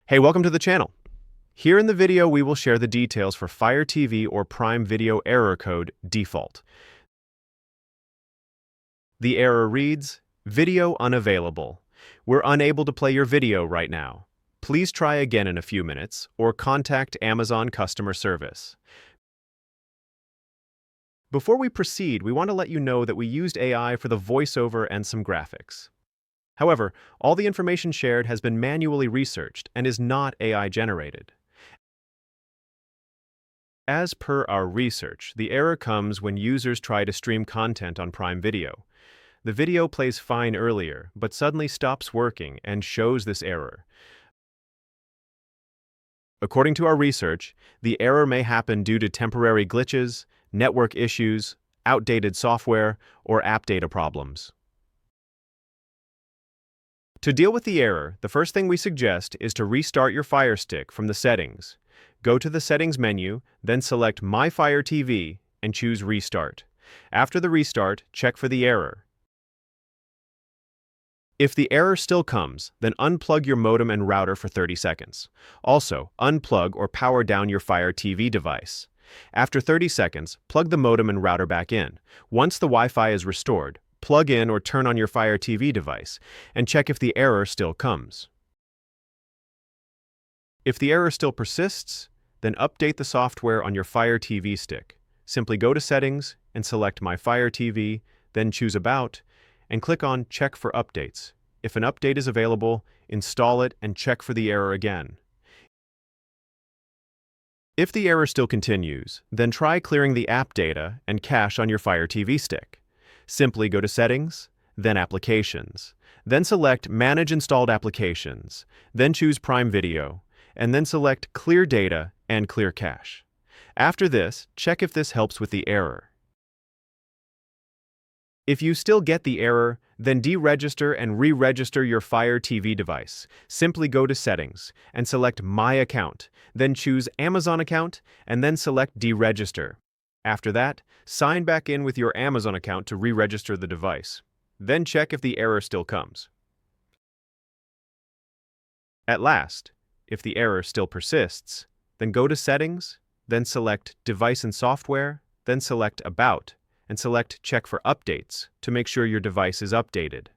Hey, welcome to the channel. Here in the video, we will share the details for Fire TV or Prime Video error code default. The error reads, "Video unavailable. We're unable to play your video right now. Please try again in a few minutes or contact Amazon customer service." Before we proceed, we want to let you know that we used AI for the voiceover and some graphics. However, all the information shared has been manually researched and is not AI generated. As per our research, the error comes when users try to stream content on Prime Video. The video plays fine earlier, but suddenly stops working and shows this error. According to our research, the error may happen due to temporary glitches, network issues, outdated software, or app data problems. To deal with the error, the first thing we suggest is to restart your Fire Stick from the settings. Go to the Settings menu, then select My Fire TV and choose Restart. After the restart, check for the error. If the error still comes, then unplug your modem and router for 30 seconds. Also, unplug or power down your Fire TV device. After 30 seconds, plug the modem and router back in. Once the Wi-Fi is restored, plug in or turn on your Fire TV device and check if the error still comes. If the error still persists, then update the software on your Fire TV stick. Simply go to Settings and select My Fire TV, then choose About, and click on Check for Updates. If an update is available, install it and check for the error again. If the error still continues, then try clearing the app data and cache on your Fire TV stick. Simply go to Settings, then Applications, then select Manage Installed Applications, then choose Prime Video, and then select Clear Data and Clear Cache. After this, check if this helps with the error. If you still get the error, then deregister and re-register your Fire TV device. Simply go to Settings and select My Account, then choose Amazon Account, and then select Deregister. After that, sign back in with your Amazon account to re-register the device. Then check if the error still comes. At last, if the error still persists, then go to Settings, then select Device and Software, then select About, and select Check for Updates to make sure your device is updated.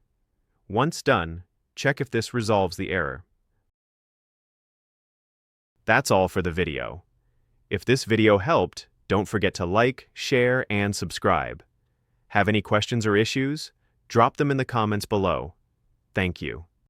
Once done, check if this resolves the error. That's all for the video. If this video helped, don't forget to like, share, and subscribe. Have any questions or issues? Drop them in the comments below. Thank you.